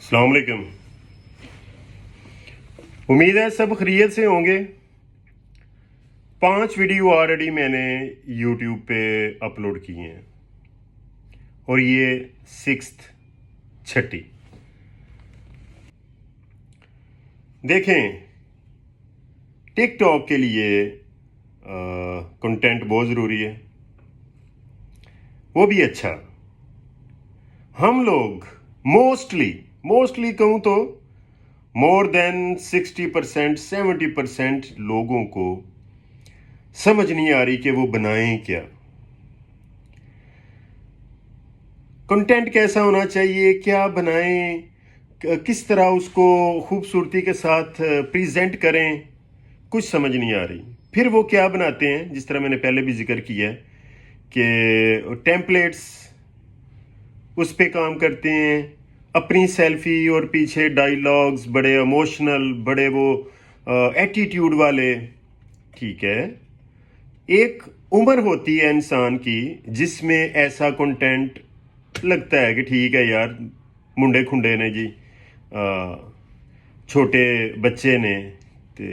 अस्सलाम वालेकुम। उम्मीद है सब खैरियत से होंगे। 5 वीडियो ऑलरेडी मैंने यूट्यूब पे अपलोड किए हैं और ये 6th छठी। देखें, टिकटॉक के लिए कंटेंट बहुत ज़रूरी है, वो भी अच्छा। हम लोग मोस्टली कहूँ तो मोर देन 60% 70% लोगों को समझ नहीं आ रही कि वो बनाएं क्या, कंटेंट कैसा होना चाहिए, क्या बनाएं, किस तरह उसको खूबसूरती के साथ प्रेजेंट करें, कुछ समझ नहीं आ रही। फिर वो क्या बनाते हैं, जिस तरह मैंने पहले भी जिक्र किया है कि टेम्पलेट्स उस पे काम करते हैं, अपनी सेल्फी और पीछे डायलॉग्स बड़े इमोशनल, बड़े वो एटीट्यूड वाले। ठीक है, एक उम्र होती है इंसान की जिसमें ऐसा कंटेंट लगता है कि ठीक है यार, मुंडे खुंडे ने जी, छोटे बच्चे ने, तो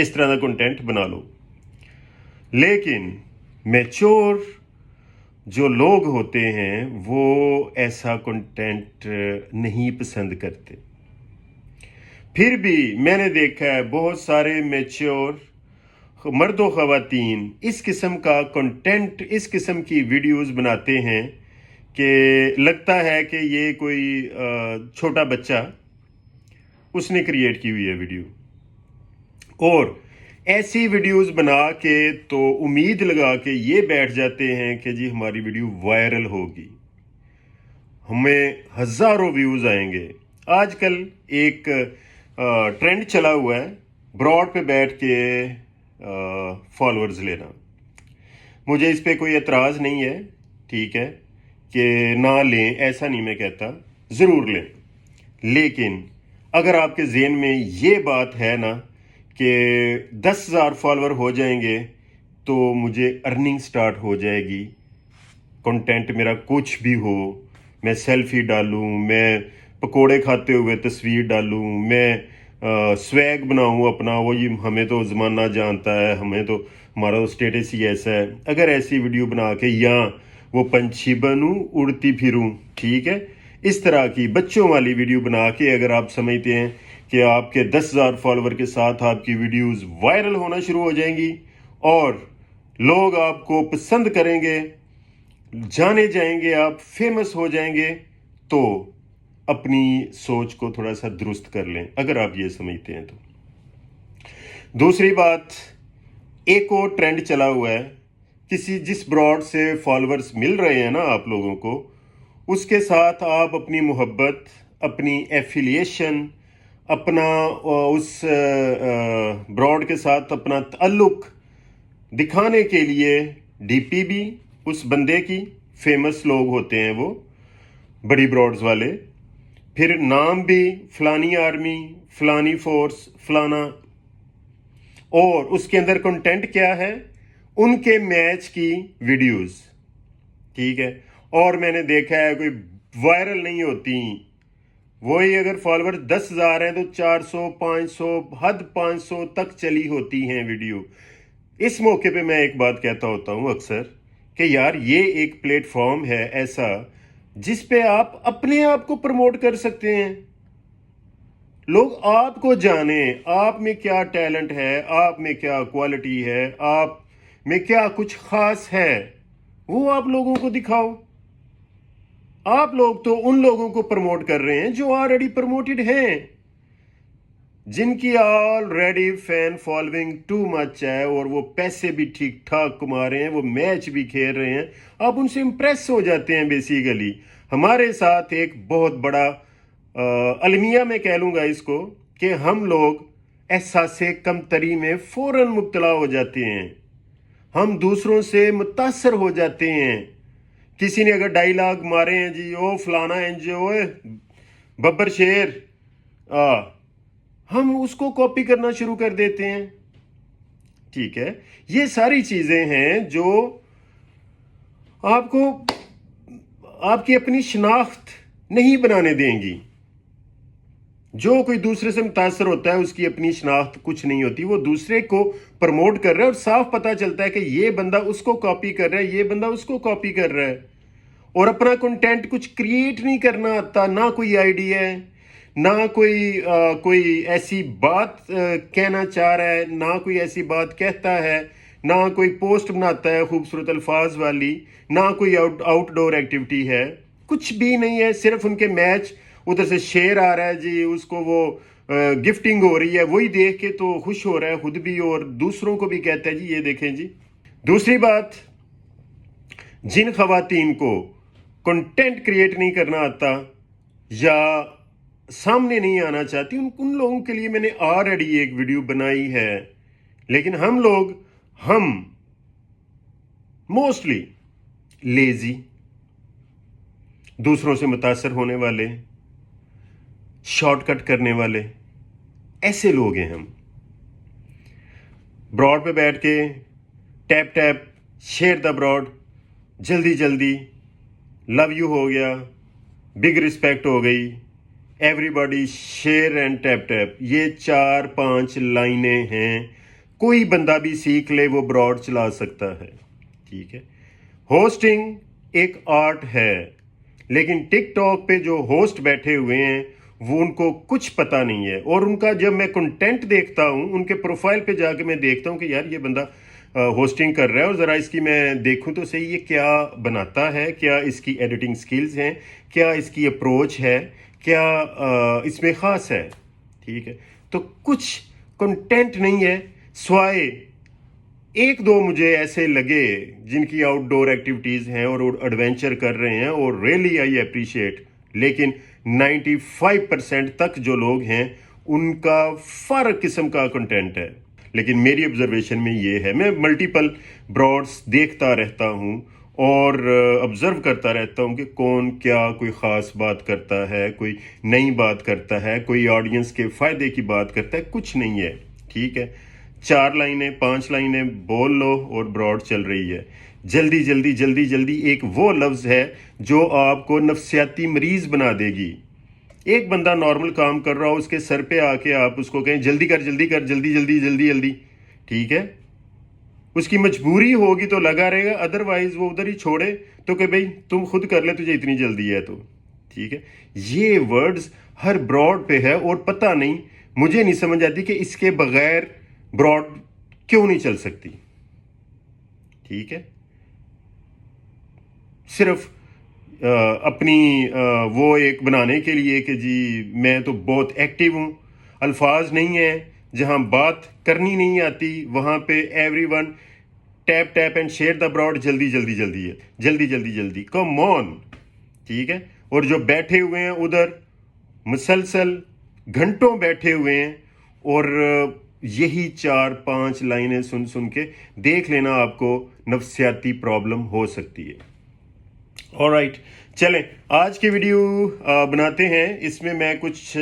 इस तरह का कंटेंट बना लो। लेकिन मैच्योर जो लोग होते हैं वो ऐसा कंटेंट नहीं पसंद करते। फिर भी मैंने देखा है बहुत सारे मैच्योर मर्दो ख़वातीन इस किस्म का कंटेंट, इस किस्म की वीडियोस बनाते हैं कि लगता है कि ये कोई छोटा बच्चा उसने क्रिएट की हुई है वीडियो। और ऐसी वीडियोस बना के तो उम्मीद लगा के ये बैठ जाते हैं कि जी हमारी वीडियो वायरल होगी, हमें हज़ारों व्यूज़ आएंगे। आजकल एक ट्रेंड चला हुआ है ब्रॉड पे बैठ के फॉलोअर्स लेना। मुझे इस पे कोई एतराज़ नहीं है, ठीक है, कि ना लें, ऐसा नहीं मैं कहता, ज़रूर लें। लेकिन अगर आपके ज़हन में ये बात है ना कि 10,000 फॉलोअर हो जाएंगे तो मुझे अर्निंग स्टार्ट हो जाएगी, कंटेंट मेरा कुछ भी हो, मैं सेल्फी डालूं, मैं पकोड़े खाते हुए तस्वीर डालूं, मैं स्वैग बनाऊं अपना, वो ये हमें तो ज़माना जानता है, हमें तो हमारा तो स्टेटस ही ऐसा है। अगर ऐसी वीडियो बना के या वो पंछी बनूं, उड़ती फिरूं, ठीक है, इस तरह की बच्चों वाली वीडियो बना के अगर आप समझते हैं कि आपके 10,000 फॉलोवर के साथ आपकी वीडियोस वायरल होना शुरू हो जाएंगी और लोग आपको पसंद करेंगे, जाने जाएंगे, आप फेमस हो जाएंगे, तो अपनी सोच को थोड़ा सा दुरुस्त कर लें अगर आप ये समझते हैं तो। दूसरी बात, एक और ट्रेंड चला हुआ है, जिस ब्रॉड से फॉलोअर्स मिल रहे हैं ना आप लोगों को, उसके साथ आप अपनी मोहब्बत, अपनी एफिलिएशन, अपना उस ब्रॉड के साथ अपना ताल्लुक दिखाने के लिए डीपी भी उस बंदे की, फेमस लोग होते हैं वो बड़ी ब्रॉड्स वाले, फिर नाम भी फलानी आर्मी, फलानी फोर्स, फलाना, और उसके अंदर कंटेंट क्या है, उनके मैच की वीडियोस, ठीक है। और मैंने देखा है कोई वायरल नहीं होती, वही अगर फॉलोवर 10,000 हैं तो 400 500 हद 500 तक चली होती हैं वीडियो। इस मौके पे मैं एक बात कहता होता हूं अक्सर कि यार ये एक प्लेटफॉर्म है ऐसा जिस पे आप अपने आप को प्रमोट कर सकते हैं, लोग आपको जाने, आप में क्या टैलेंट है, आप में क्या क्वालिटी है, आप में क्या कुछ खास है, वो आप लोगों को दिखाओ। आप लोग तो उन लोगों को प्रमोट कर रहे हैं जो ऑलरेडी प्रमोटेड हैं, जिनकी already fan following too much है और वो पैसे भी ठीक ठाक कमा रहे हैं, वो मैच भी खेल रहे हैं, आप उनसे इंप्रेस हो जाते हैं। बेसिकली हमारे साथ एक बहुत बड़ा अलमिया में कह लूँगा इसको कि हम लोग एहसासे कमतरी में फ़ौरन मुब्तला हो जाते हैं, हम दूसरों से मुतासर हो जाते हैं। किसी ने अगर डायलॉग मारे हैं जी, ओ फलाना एनजीओ, बब्बर शेर, हम उसको कॉपी करना शुरू कर देते हैं, ठीक है। ये सारी चीज़ें हैं जो आपको आपकी अपनी शनाख्त नहीं बनाने देंगी। जो कोई दूसरे से मुतासर होता है उसकी अपनी शनाख्त कुछ नहीं होती, वो दूसरे को प्रमोट कर रहा है और साफ पता चलता है कि ये बंदा उसको कॉपी कर रहा है, ये बंदा उसको कॉपी कर रहा है, और अपना कंटेंट कुछ क्रिएट नहीं करना आता, ना कोई आइडिया है, ना कोई ऐसी बात कहना चाह रहा है, ना कोई ऐसी बात कहता है, ना कोई पोस्ट बनाता है खूबसूरत अल्फाज वाली, ना कोई आउटडोर एक्टिविटी है, कुछ भी नहीं है। सिर्फ उनके मैच, उधर से शेयर आ रहा है जी, उसको वो गिफ्टिंग हो रही है, वही देख के तो खुश हो रहा है खुद भी और दूसरों को भी कहता है जी ये देखें जी। दूसरी बात, जिन खवातीन को कंटेंट क्रिएट नहीं करना आता या सामने नहीं आना चाहती, उन लोगों के लिए मैंने ऑलरेडी एक वीडियो बनाई है। लेकिन हम मोस्टली लेजी, दूसरों से मुतासर होने वाले, शॉर्टकट करने वाले, ऐसे लोग हैं हम। ब्रॉड पे बैठ के tap tap share the broad, जल्दी जल्दी लव यू हो गया, बिग रिस्पेक्ट हो गई, everybody share and tap tap, ये 4-5 लाइनें हैं। कोई बंदा भी सीख ले वो ब्रॉड चला सकता है, ठीक है। होस्टिंग एक आर्ट है, लेकिन टिकटॉक पे जो होस्ट बैठे हुए हैं वो उनको कुछ पता नहीं है। और उनका जब मैं कंटेंट देखता हूँ, उनके प्रोफाइल पे जाके मैं देखता हूँ कि यार ये बंदा होस्टिंग कर रहा है और ज़रा इसकी मैं देखूं तो सही ये क्या बनाता है, क्या इसकी एडिटिंग स्किल्स हैं, क्या इसकी अप्रोच है, क्या इसमें ख़ास है, ठीक है। तो कुछ कंटेंट नहीं है, स्वाए एक दो मुझे ऐसे लगे जिनकी आउटडोर एक्टिविटीज़ हैं और एडवेंचर कर रहे हैं और रियली आई अप्रिशिएट। लेकिन 95% तक जो लोग हैं उनका फ़र्क किस्म का कंटेंट है। लेकिन मेरी ऑब्जर्वेशन में ये है, मैं मल्टीपल ब्रॉड्स देखता रहता हूँ और ऑब्ज़र्व करता रहता हूँ कि कौन क्या कोई ख़ास बात करता है, कोई नई बात करता है, कोई ऑडियंस के फ़ायदे की बात करता है, कुछ नहीं है, ठीक है। 4 लाइनें 5 लाइनें बोल लो और ब्रॉड चल रही है। जल्दी जल्दी जल्दी जल्दी एक वो लफ्ज़ है जो आपको नफ्सियाती मरीज़ बना देगी। एक बंदा नॉर्मल काम कर रहा हो, उसके सर पे आके आप उसको कहें जल्दी कर जल्दी कर, जल्दी जल्दी जल्दी जल्दी, ठीक है, उसकी मजबूरी होगी तो लगा रहेगा, अदरवाइज वो उधर ही छोड़े तो कि भाई तुम खुद कर ले, तुझे इतनी जल्दी है तो, ठीक है। ये वर्ड्स हर ब्रॉड पे है और पता नहीं, मुझे नहीं समझ आती कि इसके बगैर ब्रॉड क्यों नहीं चल सकती, ठीक है। सिर्फ अपनी वो एक बनाने के लिए कि जी मैं तो बहुत एक्टिव हूँ, अल्फाज नहीं है, जहाँ बात करनी नहीं आती वहाँ पे everyone tap tap and share the broad, जल्दी जल्दी जल्दी है, जल्दी जल्दी जल्दी, कम ऑन, ठीक है। और जो बैठे हुए हैं उधर मुसलसल घंटों बैठे हुए हैं और यही 4-5 लाइनें सुन सुन के देख लेना, आपको नफ्सियाती प्रॉब्लम हो सकती है। ऑलराइट, चलें आज की वीडियो बनाते हैं। इसमें मैं कुछ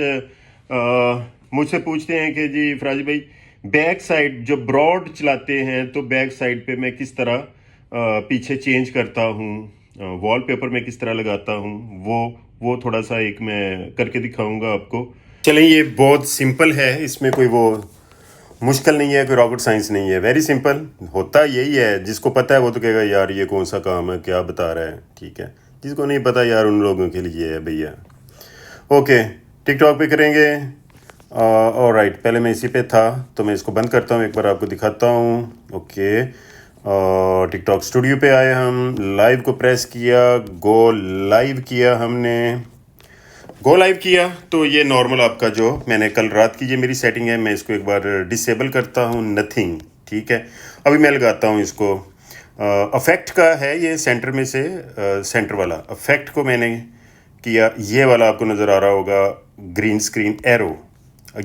मुझसे पूछते हैं कि जी फराजी भाई, बैक साइड जो ब्रॉड चलाते हैं तो बैक साइड पे मैं किस तरह पीछे चेंज करता हूँ, वॉलपेपर में किस तरह लगाता हूँ, वो थोड़ा सा एक मैं करके दिखाऊंगा आपको। चलें, ये बहुत सिंपल है, इसमें कोई वो मुश्किल नहीं है, कोई रॉकेट साइंस नहीं है, वेरी सिंपल होता यही है। जिसको पता है वो तो कहेगा यार ये कौन सा काम है, क्या बता रहा है, ठीक है। जिसको नहीं पता यार उन लोगों के लिए है भैया। ओके, टिकटॉक पे करेंगे। ऑलराइट, पहले मैं इसी पे था तो मैं इसको बंद करता हूँ, एक बार आपको दिखाता हूँ। ओके, टिकटॉक स्टूडियो पे आए हम, लाइव को प्रेस किया, गो लाइव किया हमने, गो लाइव किया तो ये नॉर्मल आपका जो मैंने कल रात की ये मेरी सेटिंग है, मैं इसको एक बार डिसेबल करता हूँ, नथिंग, ठीक है। अभी मैं लगाता हूँ इसको, अफेक्ट का है ये, सेंटर में से सेंटर वाला अफेक्ट को मैंने किया, ये वाला आपको नज़र आ रहा होगा ग्रीन स्क्रीन एरो,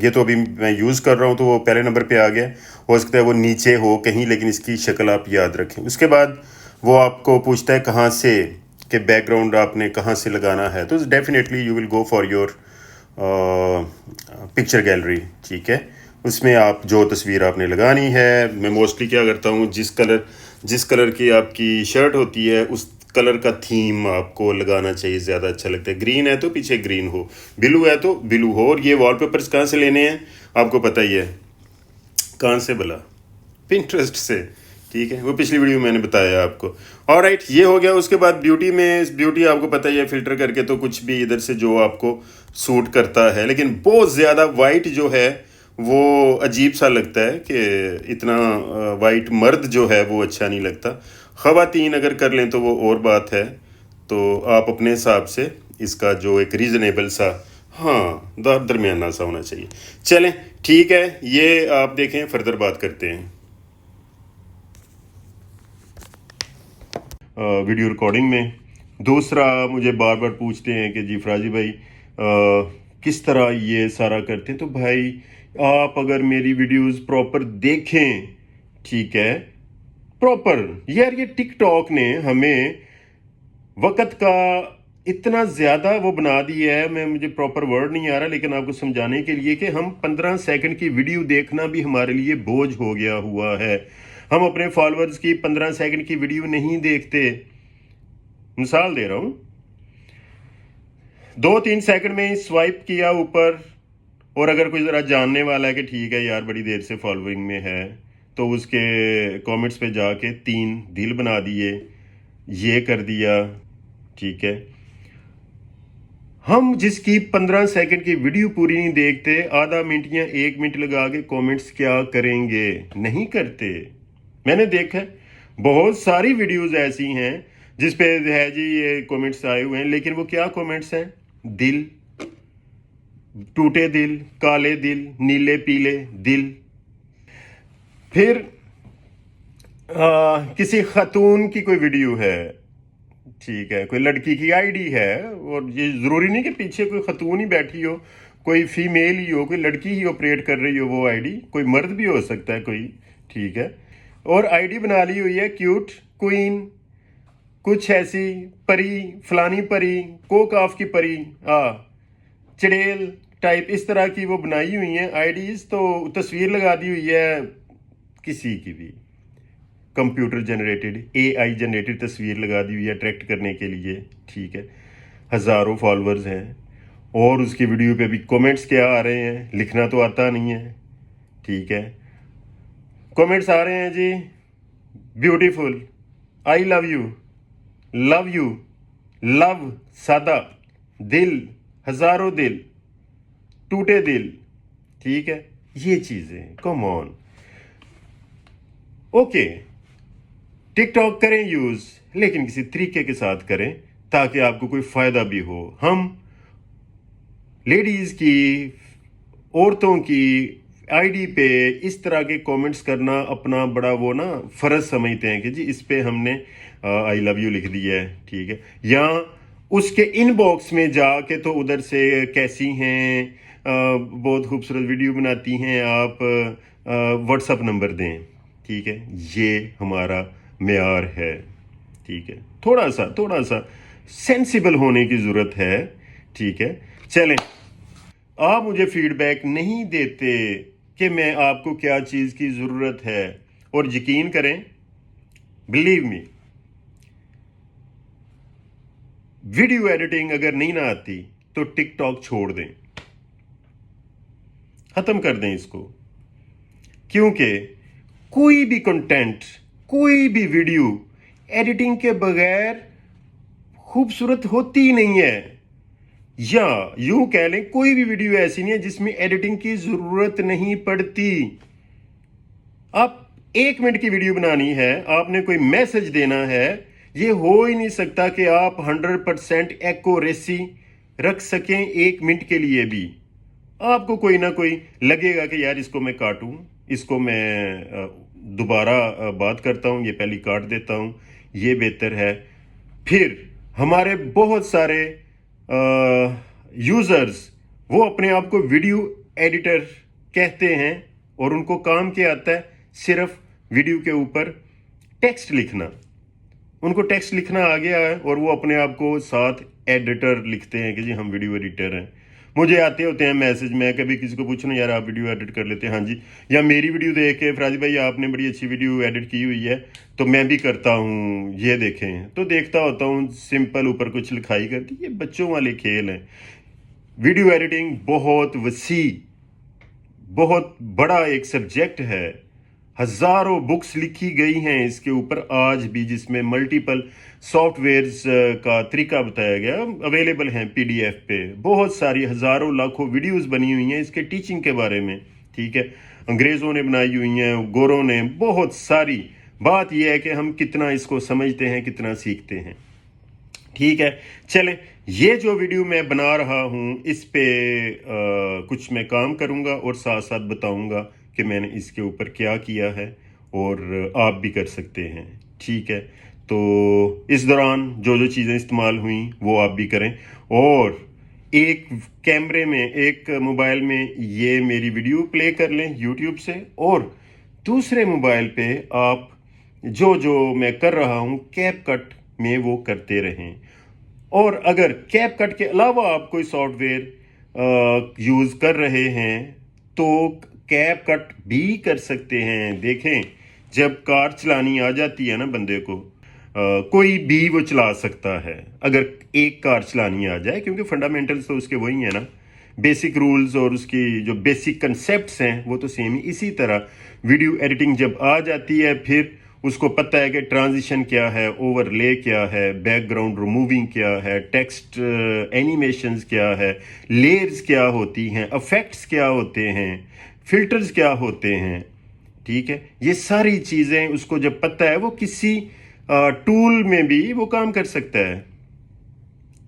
ये तो अभी मैं यूज़ कर रहा हूँ तो वो पहले नंबर पे आ गया, हो सकता है वो नीचे हो कहीं, लेकिन इसकी शक्ल आप याद रखें। उसके बाद वो आपको पूछता है कहाँ से, कि बैकग्राउंड आपने कहाँ से लगाना है, तो definitely you will go for your picture gallery, ठीक है। उसमें आप जो तस्वीर आपने लगानी है, मैं मोस्टली क्या करता हूँ, जिस कलर की आपकी शर्ट होती है उस کلر کا تھیم آپ کو لگانا چاہیے، زیادہ اچھا لگتا ہے. گرین ہے تو پیچھے گرین ہو، بلو ہے تو بلو ہو. اور یہ وال پیپرز کہاں سے لینے ہیں آپ کو پتہ ہی ہے، کہاں سے بلا، پنٹرسٹ سے. ٹھیک ہے، وہ پچھلی ویڈیو میں نے بتایا آپ کو. اور رائٹ، یہ ہو گیا. اس کے بعد بیوٹی میں، بیوٹی آپ کو پتہ ہی ہے، فلٹر کر کے تو کچھ بھی ادھر سے جو آپ کو سوٹ کرتا ہے. لیکن بہت زیادہ وائٹ جو ہے وہ عجیب سا لگتا ہے کہ اتنا وائٹ مرد جو ہے وہ اچھا نہیں لگتا. خواتین اگر کر لیں تو وہ اور بات ہے. تو آپ اپنے حساب سے اس کا جو ایک ریزنیبل سا، ہاں درمیانہ سا ہونا چاہیے. چلیں ٹھیک ہے، یہ آپ دیکھیں، فردر بات کرتے ہیں. ویڈیو ریکارڈنگ میں دوسرا مجھے بار بار پوچھتے ہیں کہ جی فراجی بھائی کس طرح یہ سارا کرتے ہیں. تو بھائی آپ اگر میری ویڈیوز پراپر دیکھیں، ٹھیک ہے، پراپر، یار یہ ٹک ٹاک نے ہمیں وقت کا اتنا زیادہ وہ بنا دیا ہے، مجھے پراپر ورڈ نہیں آ رہا لیکن آپ کو سمجھانے کے لیے کہ ہم 15 سیکنڈ کی ویڈیو دیکھنا بھی ہمارے لیے بوجھ ہو گیا ہوا ہے. ہم اپنے فالورز کی 15 سیکنڈ کی ویڈیو نہیں دیکھتے. مثال دے رہا ہوں، 2-3 سیکنڈ میں سوائپ کیا اوپر، اور اگر کوئی ذرا جاننے والا ہے کہ ٹھیک ہے یار بڑی دیر سے فالوئنگ میں ہے، تو اس کے کومنٹس پہ جا کے 3 دل بنا دیے، یہ کر دیا. ٹھیک ہے، ہم جس کی 15 سیکنڈ کی ویڈیو پوری نہیں دیکھتے، آدھا منٹ یا 1 منٹ لگا کے کومنٹس کیا کریں گے؟ نہیں کرتے. میں نے دیکھا بہت ساری ویڈیوز ایسی ہیں جس پہ ہے جی یہ کومنٹس آئے ہوئے ہیں، لیکن وہ کیا کومنٹس ہیں؟ دل، ٹوٹے دل، کالے دل، نیلے پیلے دل. پھر کسی خاتون کی کوئی ویڈیو ہے، ٹھیک ہے، کوئی لڑکی کی آئی ڈی ہے، اور یہ ضروری نہیں کہ پیچھے کوئی خاتون ہی بیٹھی ہو، کوئی فیمیل ہی ہو، کوئی لڑکی ہی آپریٹ کر رہی ہو وہ آئی ڈی، کوئی مرد بھی ہو سکتا ہے کوئی. ٹھیک ہے، اور آئی ڈی بنا لی ہوئی ہے کیوٹ کوئین، کچھ ایسی پری، فلانی پری، کوک آف کی پری، چڑیل ٹائپ، اس طرح کی وہ بنائی ہوئی ہیں آئی ڈیز. تو تصویر لگا دی ہوئی ہے کسی کی بھی، کمپیوٹر جنریٹڈ، اے آئی جنریٹڈ تصویر لگا دی ہوئی ہے اٹریکٹ کرنے کے لیے. ٹھیک ہے، ہزاروں فالورز ہیں، اور اس کی ویڈیو پہ بھی کومنٹس کیا آ رہے ہیں؟ لکھنا تو آتا نہیں ہے. ٹھیک ہے، کومنٹس آ رہے ہیں جی beautiful, I love you, love you, love سادہ، دل، ہزاروں دل، ٹوٹے دل. ٹھیک ہے، یہ چیزیں کم آن. اوکے، ٹک ٹاک کریں یوز، لیکن کسی طریقے کے ساتھ کریں تاکہ آپ کو کوئی فائدہ بھی ہو. ہم لیڈیز کی، عورتوں کی آئی ڈی پہ اس طرح کے کومنٹس کرنا اپنا بڑا وہ نا فرض سمجھتے ہیں کہ جی اس پہ ہم نے آئی لو یو لکھ دیا ہے. ٹھیک ہے، یا اس کے ان باکس میں جا کے تو ادھر سے کیسی ہیں، بہت خوبصورت ویڈیو بناتی ہیں آپ، واٹس اپ نمبر دیں. ٹھیک ہے، یہ ہمارا معیار ہے. ٹھیک ہے، تھوڑا سا سینسیبل ہونے کی ضرورت ہے. ٹھیک ہے، چلیں. آپ مجھے فیڈ بیک نہیں دیتے کہ میں آپ کو کیا چیز کی ضرورت ہے، اور یقین کریں، بلیو می، ویڈیو ایڈیٹنگ اگر نہیں نہ آتی تو ٹک ٹاک چھوڑ دیں، ختم کر دیں اس کو. کیونکہ کوئی بھی کنٹینٹ، کوئی بھی ویڈیو ایڈیٹنگ کے بغیر خوبصورت ہوتی نہیں ہے. یا یوں کہہ لیں کوئی بھی ویڈیو ایسی نہیں ہے جس میں ایڈیٹنگ کی ضرورت نہیں پڑتی. آپ 1 منٹ کی ویڈیو بنانی ہے، آپ نے کوئی میسج دینا ہے، یہ ہو ہی نہیں سکتا کہ آپ 100% ایکوریسی رکھ سکیں 1 منٹ کے لیے بھی. آپ کو کوئی نہ کوئی لگے گا کہ یار اس کو میں کاٹوں، اس کو میں دوبارہ بات کرتا ہوں، یہ پہلی کاٹ دیتا ہوں، یہ بہتر ہے. پھر ہمارے بہت سارے یوزرز وہ اپنے آپ کو ویڈیو ایڈیٹر کہتے ہیں، اور ان کو کام کیا آتا ہے؟ صرف ویڈیو کے اوپر ٹیکسٹ لکھنا. ان کو ٹیکسٹ لکھنا آ گیا ہے، اور وہ اپنے آپ کو ساتھ ایڈیٹر لکھتے ہیں کہ جی ہم ویڈیو ایڈیٹر ہیں. मुझे आते होते हैं मैसेज, मैं कभी किसी को पूछूँ यार आप वीडियो एडिट कर लेते हैं, हाँ जी, या मेरी वीडियो देख के फराज भाई आपने बड़ी अच्छी वीडियो एडिट की हुई है तो मैं भी करता हूँ, ये देखें, तो देखता होता हूँ, सिंपल ऊपर कुछ लिखाई करती, ये बच्चों वाले खेल हैं। वीडियो एडिटिंग बहुत वसी, बहुत बड़ा एक सब्जेक्ट है, हजारों बुक्स लिखी गई हैं इसके ऊपर आज भी, जिसमें मल्टीपल सॉफ्टवेयर्स का तरीका बताया गया, अवेलेबल हैं पीडीएफ पे, बहुत सारी हजारों लाखों वीडियोस बनी हुई हैं इसके टीचिंग के बारे में, ठीक है, अंग्रेज़ों ने बनाई हुई हैं, गोरों ने, बहुत सारी। बात यह है कि हम कितना इसको समझते हैं, कितना सीखते हैं, ठीक है। चलें, ये जो वीडियो मैं बना रहा हूँ इस पे कुछ मैं काम करूँगा और साथ साथ बताऊँगा कि मैंने इसके ऊपर क्या किया है, और आप भी कर सकते हैं, ठीक है। तो इस दौरान जो जो चीज़ें इस्तेमाल हुई वो आप भी करें, और एक कैमरे में, एक मोबाइल में ये मेरी वीडियो प्ले कर लें यूट्यूब से, और दूसरे मोबाइल पे आप जो जो मैं कर रहा हूँ कैपकट में वो करते रहें। और अगर कैपकट के अलावा आप कोई सॉफ्टवेयर यूज़ कर रहे हैं तो कैपकट भी कर सकते हैं। देखें, जब कार चलानी आ जाती है ना बंदे को, कोई भी वो चला सकता है अगर एक कार चलानी आ जाए, क्योंकि फंडामेंटल्स तो उसके वही हैं ना, बेसिक रूल्स और उसकी जो बेसिक कंसेप्ट्स हैं वो तो सेम ही। इसी तरह वीडियो एडिटिंग जब आ जाती है, फिर उसको पता है कि ट्रांजिशन क्या है, ओवरले क्या है, बैकग्राउंड रिमूविंग क्या है, टेक्स्ट एनिमेशंस क्या है, लेयर्स क्या होती हैं, इफेक्ट्स क्या होते हैं, फिल्टर्स क्या होते हैं, ठीक है, ये सारी चीज़ें उसको जब पता है वो किसी टूल में भी वो काम कर सकता है,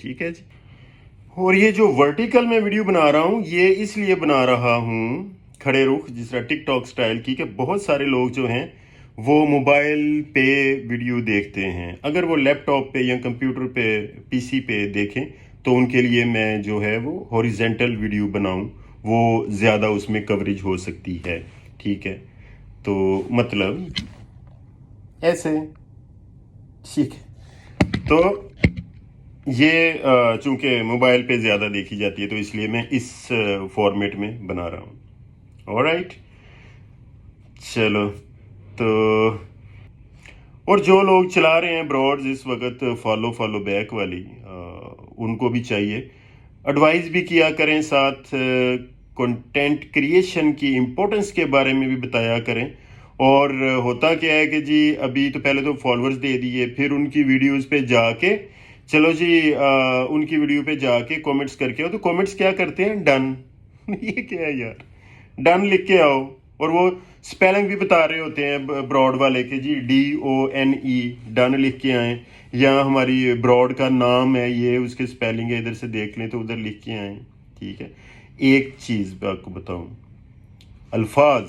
ठीक है जी। और ये जो वर्टिकल में वीडियो बना रहा हूँ ये इसलिए बना रहा हूँ खड़े रुख, जिस तरह टिकटॉक स्टाइल की, कि बहुत सारे लोग जो हैं वो मोबाइल पे वीडियो देखते हैं, अगर वो लैपटॉप पे या कंप्यूटर पे, पीसी पे देखें तो उनके लिए मैं जो है वो हॉरिजेंटल वीडियो बनाऊं, वो ज़्यादा उसमें कवरेज हो सकती है, ठीक है। तो मतलब ऐसे, ठीक है। तो ये चूंकि मोबाइल पे ज़्यादा देखी जाती है तो इसलिए मैं इस फॉर्मेट में बना रहा हूँ। ऑलराइट, चलो। तो और जो लोग चला रहे हैं ब्रॉड्स इस वक्त फॉलो बैक वाली, उनको भी चाहिए, एडवाइस भी किया करें, साथ कंटेंट क्रिएशन की इम्पोर्टेंस के बारे में भी बताया करें। और होता क्या है कि जी अभी तो पहले तो फॉलोअर्स दे दिए, फिर उनकी वीडियोस पे जाके, चलो जी उनकी वीडियो पे जाके कमेंट्स करके आओ, तो कमेंट्स क्या करते हैं, डन। ये क्या है यार, डन लिख के आओ, और वो स्पेलिंग भी बता रहे होते हैं ब्रॉड वाले के जी DONE, डन लिख के आए, या हमारी ब्रॉड का नाम है ये, उसके स्पेलिंग है, इधर से देख लें तो उधर लिख के आए, ठीक है। एक चीज़ मैं आपको बताऊं, अल्फाज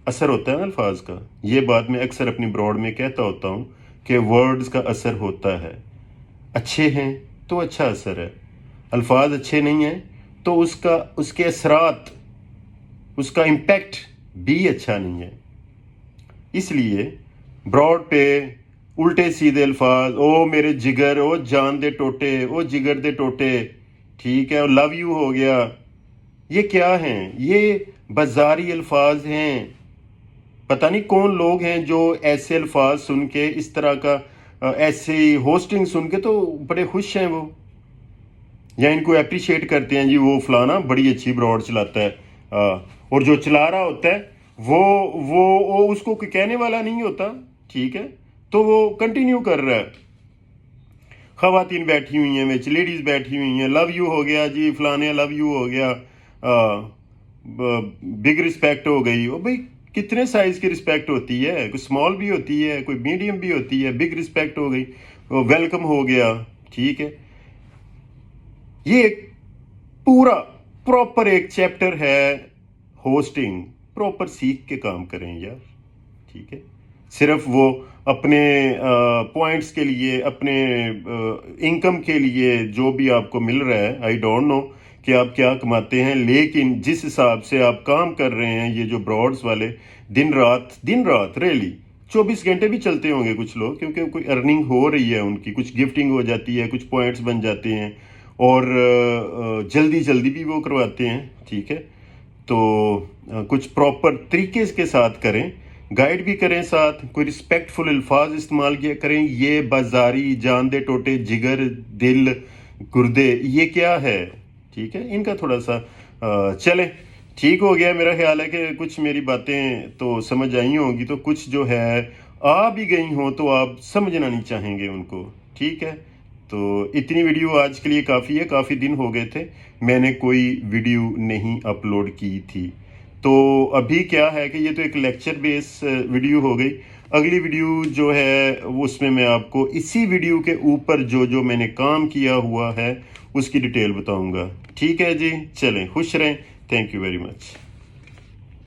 असर होता है ना अल्फाज का, ये बात मैं अक्सर अपनी ब्रॉड में कहता होता हूँ कि वर्ड्स का असर होता है, अच्छे हैं तो अच्छा असर है, अल्फाज अच्छे नहीं हैं तो उसके असरात, उसका इम्पैक्ट भी अच्छा नहीं है। इसलिए ब्रॉड पे उल्टे सीधे अल्फाज, ओ मेरे जिगर, ओ जान दे टोटे, ओ जिगर दे टोटे, ठीक है, और लव यू हो गया, ये क्या हैं, ये बाजारी अल्फाज हैं। पता नहीं कौन लोग हैं जो ऐसे अल्फाज सुन के, इस तरह का ऐसी होस्टिंग सुन के तो बड़े खुश हैं वो, या इनको अप्रिशिएट करते हैं जी, वो फलाना बड़ी अच्छी ब्रॉड चलाता है, और जो चला रहा होता है वो उसको कोई कहने वाला नहीं होता, ठीक है, तो वो कंटिन्यू कर रहा है। खवातीन बैठी हुई हैं विच, लेडीज बैठी हुई हैं, लव यू हो गया जी फलाने, लव यू हो गया, बिग रिस्पेक्ट हो गई। ओ भाई कितने साइज की रिस्पेक्ट होती है, कोई स्मॉल भी होती है, कोई मीडियम भी होती है, बिग रिस्पेक्ट हो गई, वेलकम हो गया, ठीक है। ये एक पूरा प्रॉपर एक चैप्टर है होस्टिंग, प्रॉपर सीख के काम करें यार, ठीक है। सिर्फ वो अपने पॉइंट्स के लिए, अपने इनकम के लिए जो भी आपको मिल रहा है, आई डोंट नो कि आप क्या कमाते हैं, लेकिन जिस हिसाब से आप काम कर रहे हैं, ये जो ब्रॉड्स वाले दिन रात रियली 24 घंटे भी चलते होंगे कुछ लोग, क्योंकि कोई अर्निंग हो रही है उनकी, कुछ गिफ्टिंग हो जाती है, कुछ पॉइंट्स बन जाते हैं, اور جلدی جلدی بھی وہ کرواتے ہیں، ٹھیک ہے؟ تو کچھ پراپر طریقے کے ساتھ کریں، گائیڈ بھی کریں، ساتھ کوئی رسپیکٹفل الفاظ استعمال کیا کریں. یہ بازاری جان دے ٹوٹے جگر دل گردے یہ کیا ہے؟ ٹھیک ہے، ان کا تھوڑا سا چلیں. ٹھیک ہو گیا. میرا خیال ہے کہ کچھ میری باتیں تو سمجھ آئی ہوں گی، تو کچھ جو ہے آ بھی گئی ہوں تو آپ سمجھنا نہیں چاہیں گے ان کو. ٹھیک ہے، تو اتنی ویڈیو آج کے لیے کافی ہے. کافی دن ہو گئے تھے میں نے کوئی ویڈیو نہیں اپلوڈ کی تھی. تو ابھی کیا ہے کہ یہ تو ایک لیکچر بیس ویڈیو ہو گئی. اگلی ویڈیو جو ہے اس میں آپ کو اسی ویڈیو کے اوپر جو میں نے کام کیا ہوا ہے اس کی ڈیٹیل بتاؤں گا. ٹھیک ہے جی، چلیں خوش رہیں. Thank you very much.